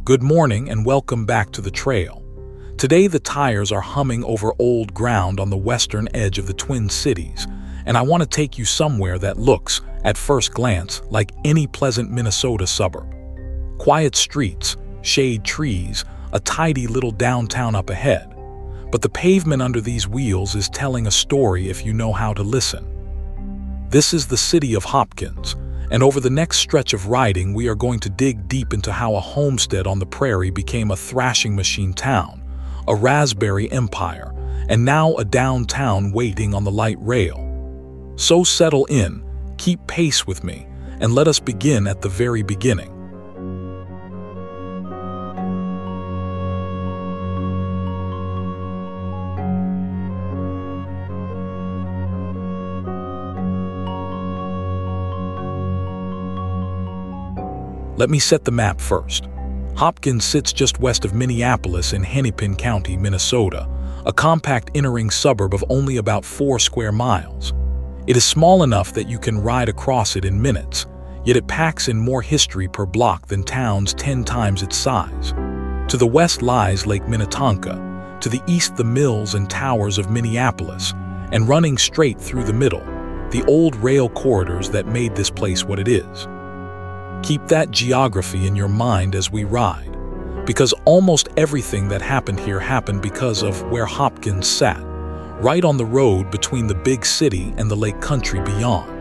Good morning and welcome back to the trail. Today the tires are humming over old ground on the western edge of the Twin Cities, and I want to take you somewhere that looks, at first glance, like any pleasant Minnesota suburb. Quiet streets, shade trees, a tidy little downtown up ahead. But the pavement under these wheels is telling a story if you know how to listen. This is the City of Hopkins, and over the next stretch of riding we are going to dig deep into how a homestead on the prairie became a thrashing machine town, a raspberry empire, and now a downtown waiting on the light rail. So settle in, keep pace with me, and let us begin at the very beginning. Let me set the map first. Hopkins sits just west of Minneapolis in Hennepin County, Minnesota, a compact inner-ring suburb of only about 4 square miles. It is small enough that you can ride across it in minutes, yet it packs in more history per block than towns 10 times its size. To the west lies Lake Minnetonka, to the east the mills and towers of Minneapolis, and running straight through the middle, the old rail corridors that made this place what it is. Keep that geography in your mind as we ride, because almost everything that happened here happened because of where Hopkins sat, right on the road between the big city and the lake country beyond.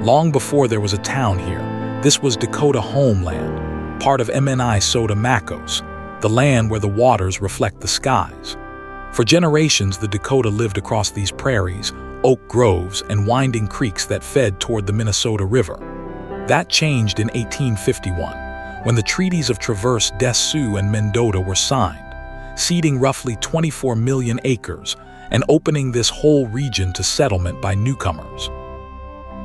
Long before there was a town here, this was Dakota homeland, part of Minnesota Makos, the land where the waters reflect the skies. For generations, the Dakota lived across these prairies, oak groves, and winding creeks that fed toward the Minnesota River. That changed in 1851, when the treaties of Traverse des Sioux and Mendota were signed, ceding roughly 24 million acres and opening this whole region to settlement by newcomers.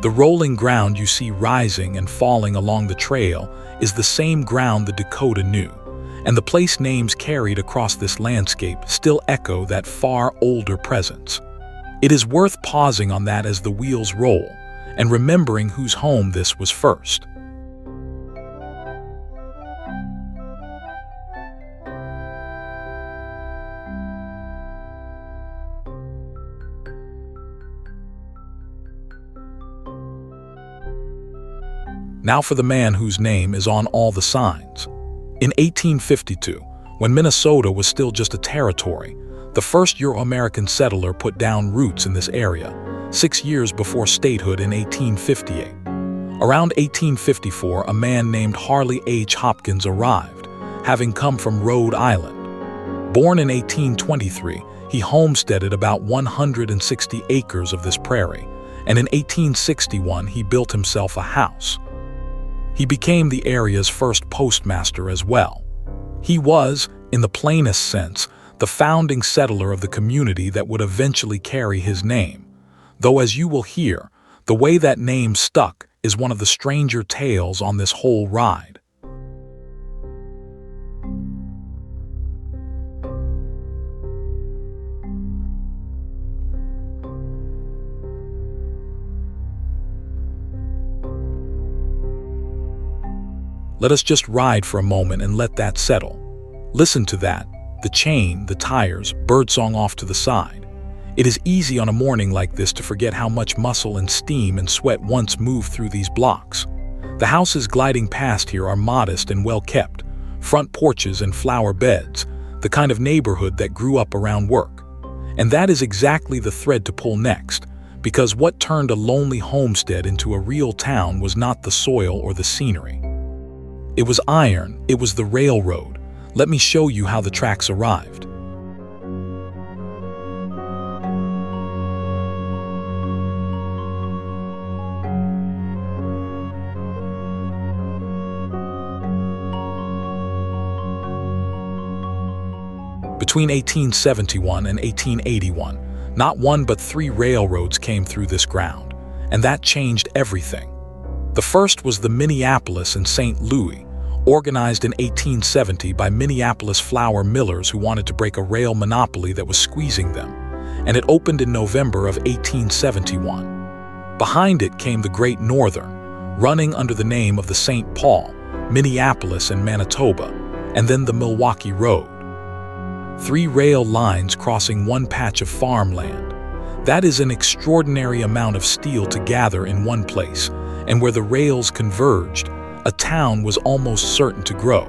The rolling ground you see rising and falling along the trail is the same ground the Dakota knew, and the place names carried across this landscape still echo that far older presence. It is worth pausing on that as the wheels roll, and remembering whose home this was first. Now for the man whose name is on all the signs. In 1852, when Minnesota was still just a territory, the first Euro-American settler put down roots in this area, 6 years before statehood in 1858. Around 1854, a man named Harley H. Hopkins arrived, having come from Rhode Island. Born in 1823, he homesteaded about 160 acres of this prairie, and in 1861 he built himself a house. He became the area's first postmaster as well. He was, in the plainest sense, the founding settler of the community that would eventually carry his name, though as you will hear, the way that name stuck is one of the stranger tales on this whole ride. Let us just ride for a moment and let that settle. Listen to that, the chain, the tires, birdsong off to the side. It is easy on a morning like this to forget how much muscle and steam and sweat once moved through these blocks. The houses gliding past here are modest and well kept, front porches and flower beds, the kind of neighborhood that grew up around work. And that is exactly the thread to pull next, because what turned a lonely homestead into a real town was not the soil or the scenery. It was iron, it was the railroad. Let me show you how the tracks arrived. Between 1871 and 1881, not one but 3 railroads came through this ground, and that changed everything. The first was the Minneapolis and St. Louis, organized in 1870 by Minneapolis flour millers who wanted to break a rail monopoly that was squeezing them, and it opened in November of 1871. Behind it came the Great Northern, running under the name of the St. Paul, Minneapolis and Manitoba, and then the Milwaukee Road. 3 rail lines crossing one patch of farmland. That is an extraordinary amount of steel to gather in one place, and where the rails converged, a town was almost certain to grow.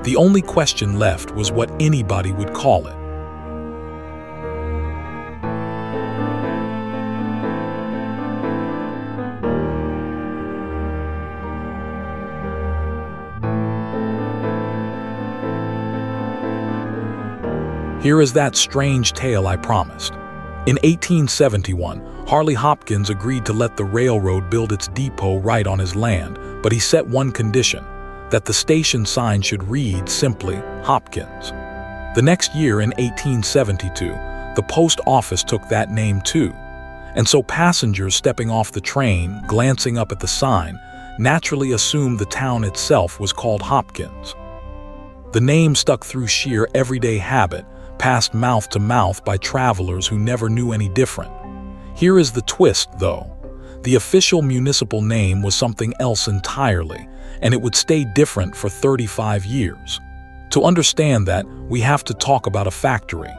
The only question left was what anybody would call it. Here is that strange tale I promised. In 1871, Harley Hopkins agreed to let the railroad build its depot right on his land, but he set one condition, that the station sign should read simply Hopkins. The next year, in 1872, the post office took that name too, and so passengers stepping off the train, glancing up at the sign, naturally assumed the town itself was called Hopkins. The name stuck through sheer everyday habit, passed mouth to mouth by travelers who never knew any different. Here is the twist, though. The official municipal name was something else entirely, and it would stay different for 35 years. To understand that, we have to talk about a factory.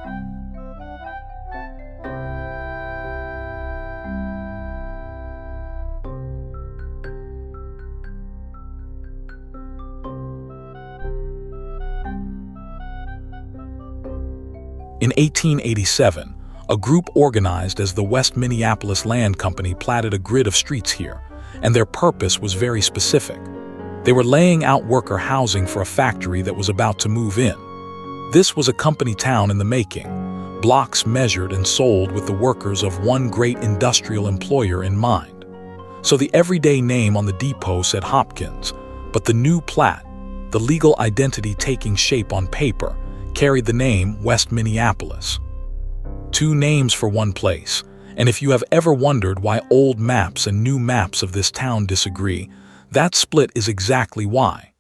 In 1887, a group organized as the West Minneapolis Land Company platted a grid of streets here, and their purpose was very specific. They were laying out worker housing for a factory that was about to move in. This was a company town in the making, blocks measured and sold with the workers of one great industrial employer in mind. So the everyday name on the depot said Hopkins, but the new plat, the legal identity taking shape on paper, carried the name West Minneapolis. 2 names for one place, and if you have ever wondered why old maps and new maps of this town disagree, that split is exactly why.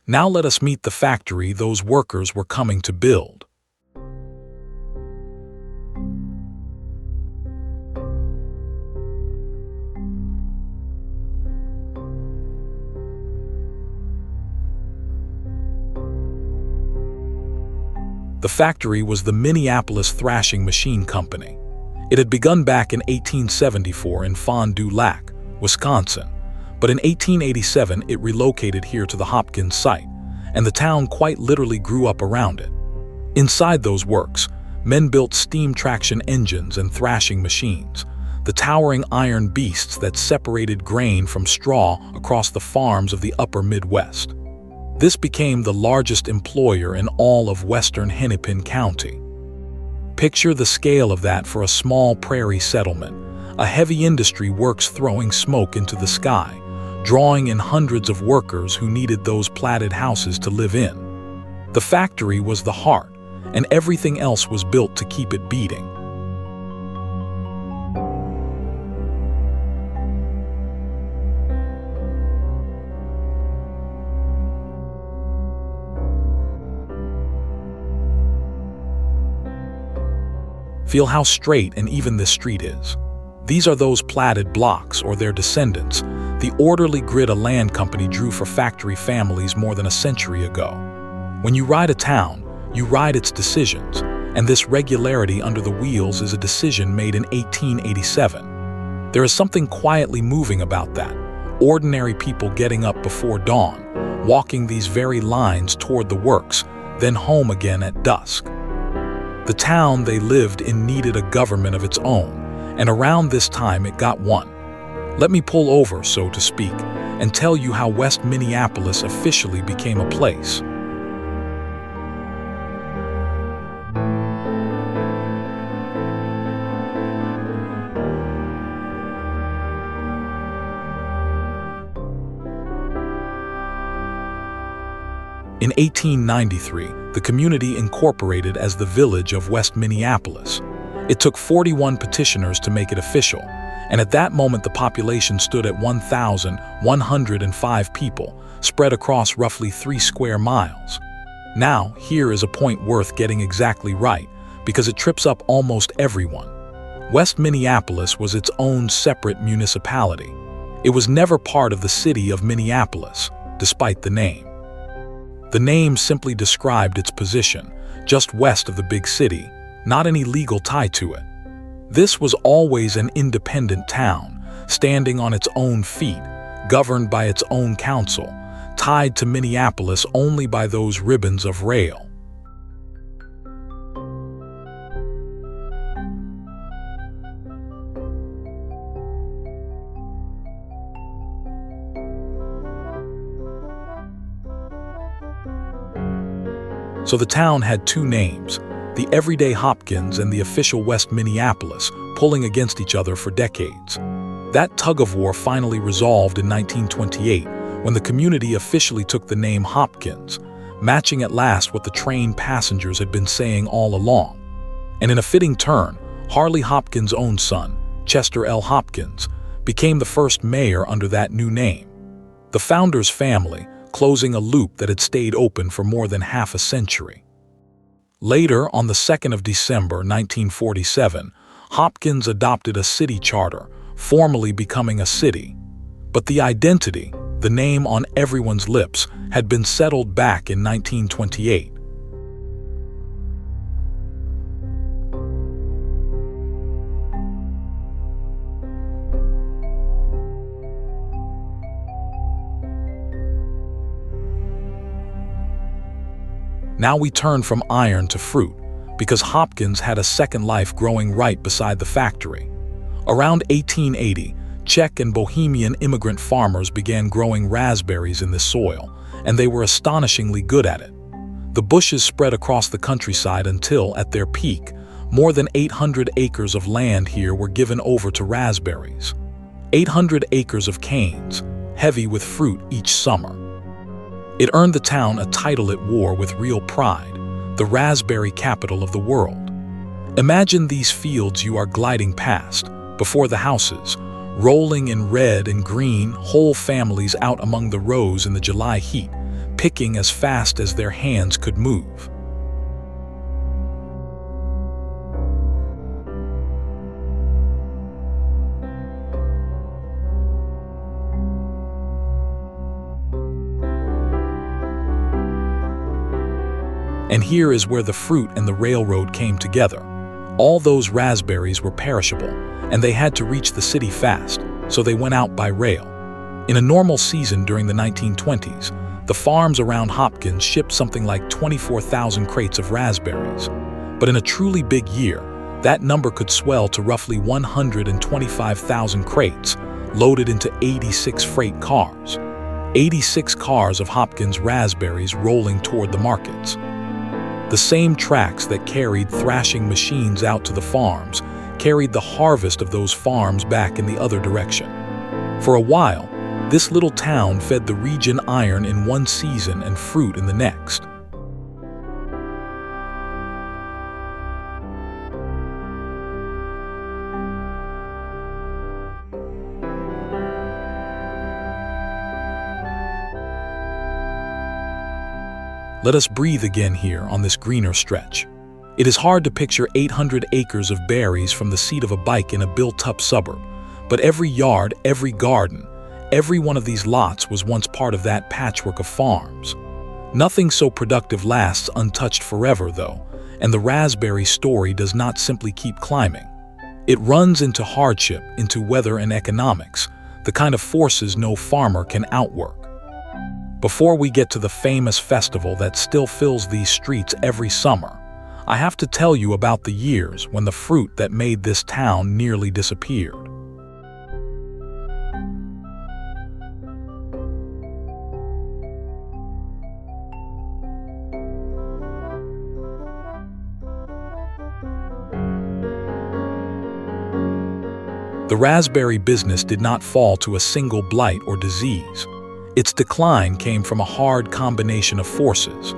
Now let us meet the factory those workers were coming to build. The factory was the Minneapolis Threshing-Machine Company. It had begun back in 1874 in Fond du Lac, Wisconsin, but in 1887 it relocated here to the Hopkins site, and the town quite literally grew up around it. Inside those works, men built steam traction engines and thrashing machines, the towering iron beasts that separated grain from straw across the farms of the upper Midwest. This became the largest employer in all of western Hennepin County. Picture the scale of that for a small prairie settlement, a heavy industry works throwing smoke into the sky, drawing in hundreds of workers who needed those platted houses to live in. The factory was the heart, and everything else was built to keep it beating. Feel how straight and even this street is. These are those platted blocks, or their descendants, the orderly grid a land company drew for factory families more than a century ago. When you ride a town, you ride its decisions, and this regularity under the wheels is a decision made in 1887. There is something quietly moving about that. Ordinary people getting up before dawn, walking these very lines toward the works, then home again at dusk. The town they lived in needed a government of its own, and around this time it got one. Let me pull over, so to speak, and tell you how West Minneapolis officially became a place. In 1893, the community incorporated as the village of West Minneapolis. It took 41 petitioners to make it official, and at that moment the population stood at 1,105 people, spread across roughly 3 square miles. Now, here is a point worth getting exactly right, because it trips up almost everyone. West Minneapolis was its own separate municipality. It was never part of the city of Minneapolis, despite the name. The name simply described its position, just west of the big city, not any legal tie to it. This was always an independent town, standing on its own feet, governed by its own council, tied to Minneapolis only by those ribbons of rail. So the town had 2 names, the everyday Hopkins and the official West Minneapolis, pulling against each other for decades. That tug-of-war finally resolved in 1928, when the community officially took the name Hopkins, matching at last what the train passengers had been saying all along. And in a fitting turn, Harley Hopkins' own son, Chester L. Hopkins, became the first mayor under that new name. The founder's family, closing a loop that had stayed open for more than half a century. Later, on the 2nd of December 1947, Hopkins adopted a city charter, formally becoming a city. But the identity, the name on everyone's lips, had been settled back in 1928. Now we turn from iron to fruit, because Hopkins had a second life growing right beside the factory. Around 1880, Czech and Bohemian immigrant farmers began growing raspberries in this soil, and they were astonishingly good at it. The bushes spread across the countryside until, at their peak, more than 800 acres of land here were given over to raspberries. 800 acres of canes, heavy with fruit each summer. It earned the town a title it wore with real pride, the raspberry capital of the world. Imagine these fields you are gliding past, before the houses, rolling in red and green, whole families out among the rows in the July heat, picking as fast as their hands could move. And here is where the fruit and the railroad came together. All those raspberries were perishable, and they had to reach the city fast, so they went out by rail. In a normal season during the 1920s, the farms around Hopkins shipped something like 24,000 crates of raspberries. But in a truly big year, that number could swell to roughly 125,000 crates, loaded into 86 freight cars. 86 cars of Hopkins raspberries rolling toward the markets. The same tracks that carried thrashing machines out to the farms carried the harvest of those farms back in the other direction. For a while, this little town fed the region iron in one season and fruit in the next. Let us breathe again here on this greener stretch. It is hard to picture 800 acres of berries from the seat of a bike in a built-up suburb, but every yard, every garden, every one of these lots was once part of that patchwork of farms. Nothing so productive lasts untouched forever, though, and the raspberry story does not simply keep climbing. It runs into hardship, into weather and economics, the kind of forces no farmer can outwork. Before we get to the famous festival that still fills these streets every summer, I have to tell you about the years when the fruit that made this town nearly disappeared. The raspberry business did not fall to a single blight or disease. Its decline came from a hard combination of forces.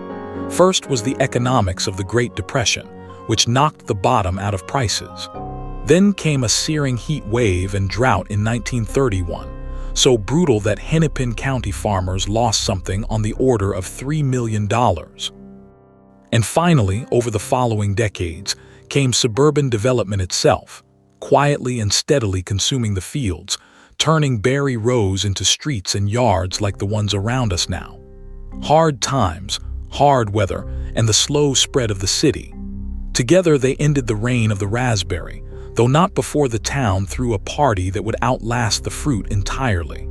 First was the economics of the Great Depression, which knocked the bottom out of prices. Then came a searing heat wave and drought in 1931, so brutal that Hennepin County farmers lost something on the order of $3 million. And finally, over the following decades, came suburban development itself, quietly and steadily consuming the fields, turning barry rows into streets and yards like the ones around us now. Hard times, hard weather, and the slow spread of the city. Together they ended the reign of the raspberry, though not before the town threw a party that would outlast the fruit entirely.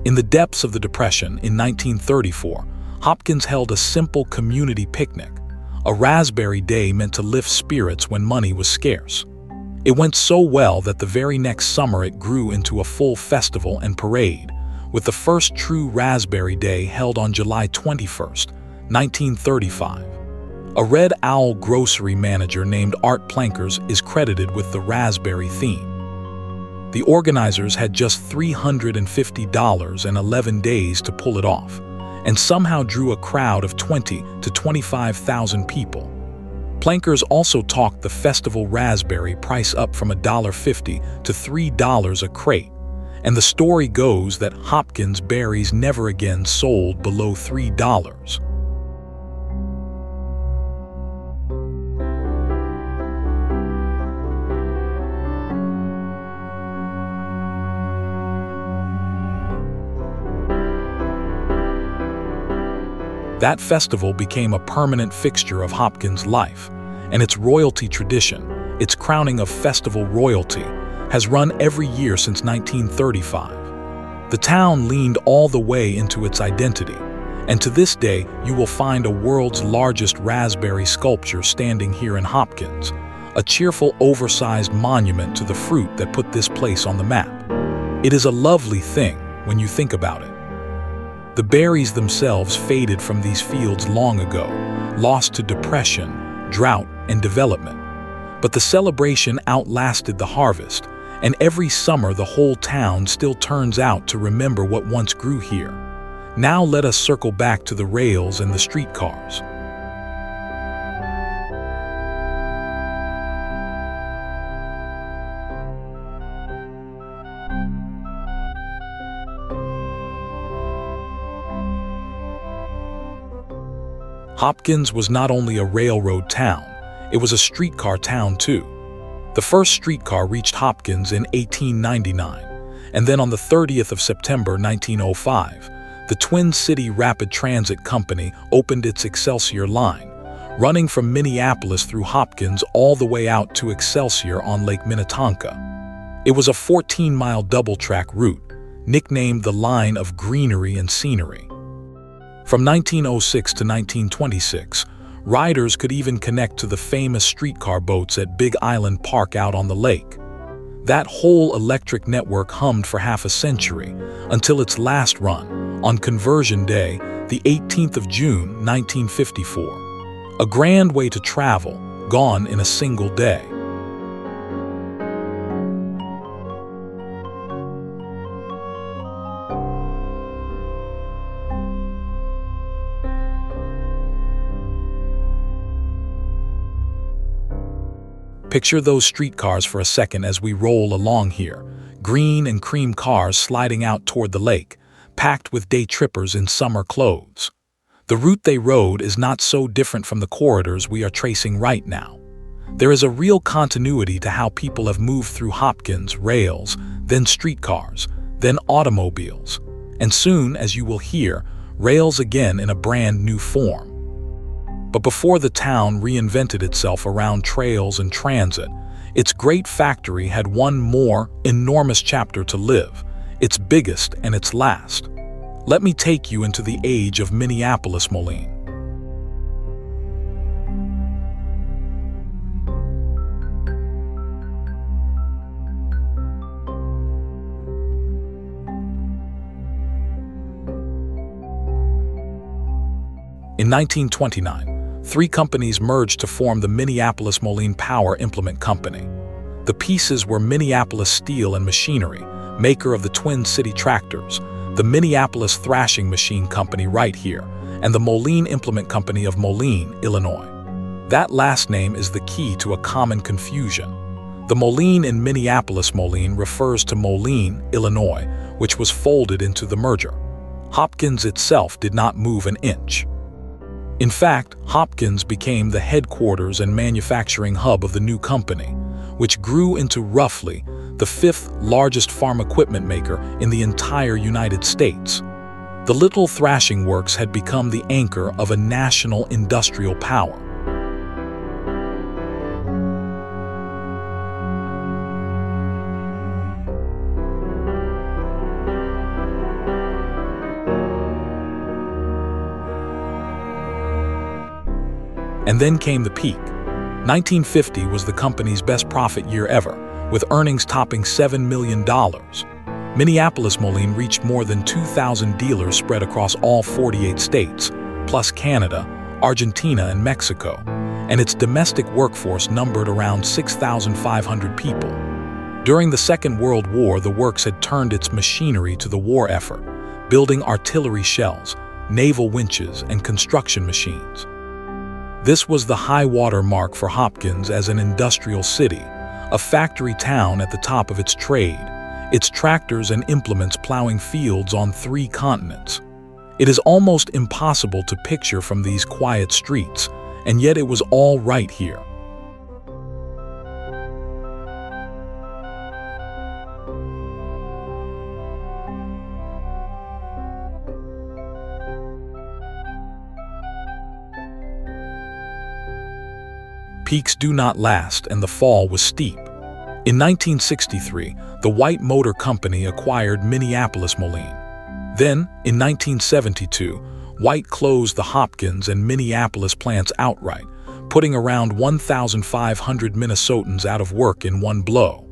In the depths of the Depression in 1934, Hopkins held a simple community picnic, a raspberry day meant to lift spirits when money was scarce. It went so well that the very next summer it grew into a full festival and parade, with the first true Raspberry Day held on July 21st, 1935. A Red Owl grocery manager named Art Plankers is credited with the raspberry theme. The organizers had just $350 and 11 days to pull it off, and somehow drew a crowd of 20,000 to 25,000 people. Plankers also talked the festival raspberry price up from $1.50 to $3 a crate, and the story goes that Hopkins berries never again sold below $3. That festival became a permanent fixture of Hopkins' life, and its royalty tradition, its crowning of festival royalty, has run every year since 1935. The town leaned all the way into its identity, and to this day you will find a world's largest raspberry sculpture standing here in Hopkins, a cheerful, oversized monument to the fruit that put this place on the map. It is a lovely thing when you think about it. The berries themselves faded from these fields long ago, lost to depression, drought, and development. But the celebration outlasted the harvest, and every summer the whole town still turns out to remember what once grew here. Now let us circle back to the rails and the streetcars. Hopkins was not only a railroad town, it was a streetcar town too. The first streetcar reached Hopkins in 1899, and then on the 30th of September 1905, the Twin City Rapid Transit Company opened its Excelsior line, running from Minneapolis through Hopkins all the way out to Excelsior on Lake Minnetonka. It was a 14-mile double-track route, nicknamed the Line of Greenery and Scenery. From 1906 to 1926, riders could even connect to the famous streetcar boats at Big Island Park out on the lake. That whole electric network hummed for half a century, until its last run, on Conversion Day, the 18th of June, 1954. A grand way to travel, gone in a single day. Picture those streetcars for a second as we roll along here, green and cream cars sliding out toward the lake, packed with day trippers in summer clothes. The route they rode is not so different from the corridors we are tracing right now. There is a real continuity to how people have moved through Hopkins, rails, then streetcars, then automobiles, and soon, as you will hear, rails again in a brand new form. But before the town reinvented itself around trails and transit, its great factory had one more enormous chapter to live, its biggest and its last. Let me take you into the age of Minneapolis-moline. In 1929, 3 companies merged to form the Minneapolis-Moline Power Implement Company. The pieces were Minneapolis Steel and Machinery, maker of the Twin City tractors, the Minneapolis Thrashing-Machine Company right here, and the Moline Implement Company of Moline, Illinois. That last name is the key to a common confusion. The Moline in Minneapolis-Moline refers to Moline, Illinois, which was folded into the merger. Hopkins itself did not move an inch. In fact, Hopkins became the headquarters and manufacturing hub of the new company, which grew into roughly the fifth largest farm equipment maker in the entire United States. The little thrashing works had become the anchor of a national industrial power. And then came the peak. 1950 was the company's best profit year ever, with earnings topping $7 million. Minneapolis-Moline reached more than 2,000 dealers spread across all 48 states, plus Canada, Argentina, and Mexico, and its domestic workforce numbered around 6,500 people. During the Second World War, the works had turned its machinery to the war effort, building artillery shells, naval winches, and construction machines. This was the high-water mark for Hopkins as an industrial city, a factory town at the top of its trade, its tractors and implements plowing fields on 3 continents. It is almost impossible to picture from these quiet streets, and yet it was all right here. Peaks do not last, and the fall was steep. In 1963, the White Motor Company acquired Minneapolis-Moline. Then, in 1972, White closed the Hopkins and Minneapolis plants outright, putting around 1,500 Minnesotans out of work in one blow.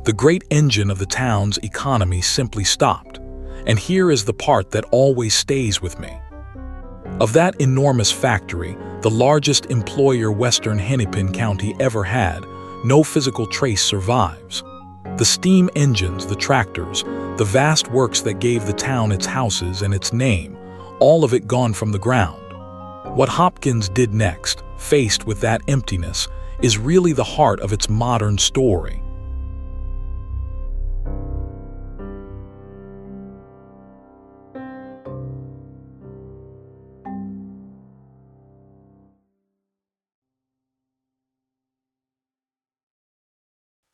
The great engine of the town's economy simply stopped. And here is the part that always stays with me. Of that enormous factory, the largest employer Western Hennepin County ever had, no physical trace survives. The steam engines, the tractors, the vast works that gave the town its houses and its name, all of it gone from the ground. What Hopkins did next, faced with that emptiness, is really the heart of its modern story.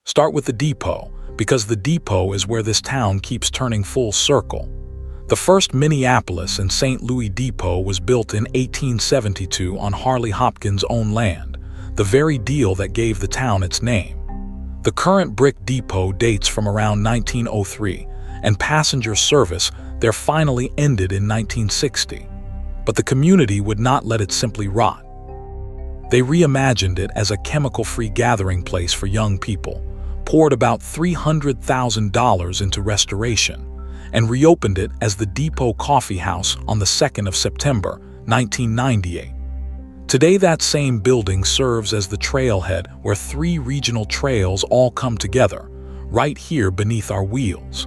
Start with the Depot, because the Depot is where this town keeps turning full circle. The first Minneapolis and St. Louis Depot was built in 1872 on Harley Hopkins' own land, the very deal that gave the town its name. The current brick depot dates from around 1903, and passenger service there finally ended in 1960. But the community would not let it simply rot. They reimagined it as a chemical-free gathering place for young people, poured about $300,000 into restoration, and reopened it as the Depot Coffee House on the 2nd of September, 1998. Today, that same building serves as the trailhead where 3 regional trails all come together, right here beneath our wheels.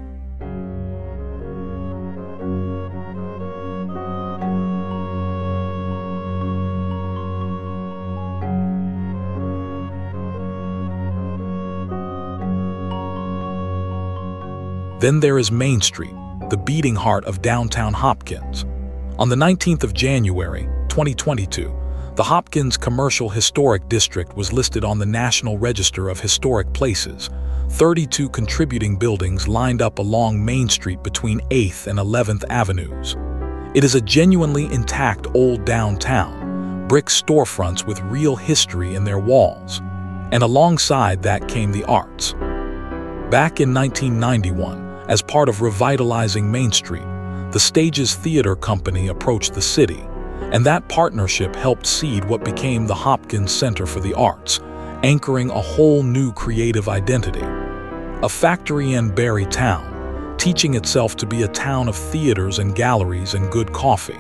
Then there is Mainstreet, the beating heart of downtown Hopkins. On the 19th of January, 2022, the Hopkins Commercial Historic District was listed on the National Register of Historic Places. 32 contributing buildings lined up along Main Street between 8th and 11th Avenues. It is a genuinely intact old downtown, brick storefronts with real history in their walls. And alongside that came the arts. Back in 1991, as part of revitalizing Mainstreet, the Stages Theater Company approached the city, and that partnership helped seed what became the Hopkins Center for the Arts, anchoring a whole new creative identity. A factory and berry town, teaching itself to be a town of theaters and galleries and good coffee.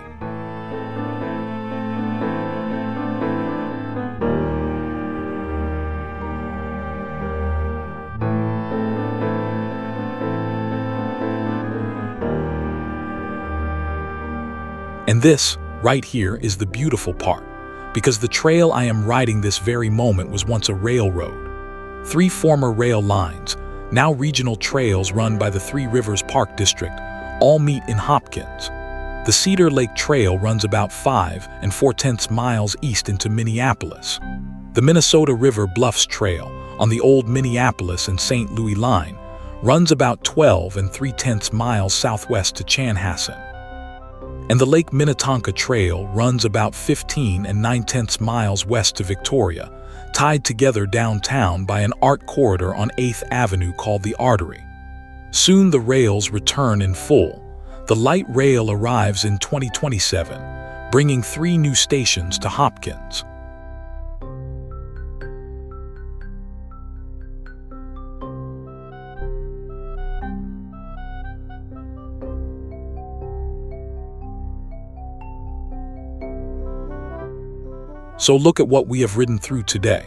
And this, right here, is the beautiful part, because the trail I am riding this very moment was once a railroad. 3 former rail lines, now regional trails run by the Three Rivers Park District, all meet in Hopkins. The Cedar Lake Trail runs about 5 4/10 miles east into Minneapolis. The Minnesota River Bluffs Trail, on the old Minneapolis and St. Louis line, runs about 12 3/10 miles southwest to Chanhassen. And the Lake Minnetonka Trail runs about 15 9/10 miles west to Victoria, tied together downtown by an art corridor on 8th Avenue called the Artery. Soon the rails return in full. The light rail arrives in 2027, bringing 3 new stations to Hopkins. So look at what we have ridden through today.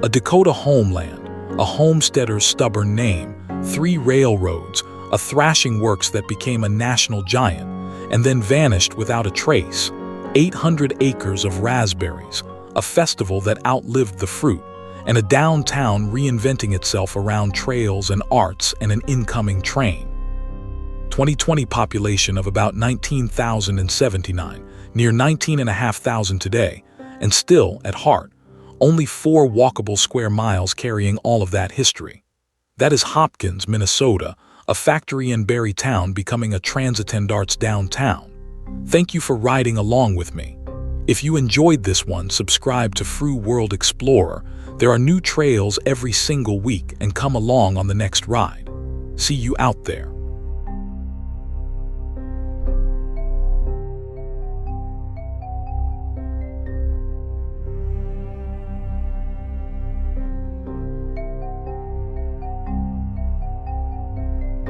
A Dakota homeland, a homesteader's stubborn name, 3 railroads, a thrashing works that became a national giant and then vanished without a trace, 800 acres of raspberries, a festival that outlived the fruit, and a downtown reinventing itself around trails and arts and an incoming train. 2020 population of about 19,079, near 19,500 today, and still, at heart, only 4 walkable square miles carrying all of that history. That is Hopkins, Minnesota, a factory and berry town becoming a transit arts downtown. Thank you for riding along with me. If you enjoyed this one, subscribe to Fru World Explorer. There are new trails every single week, and come along on the next ride. See you out there.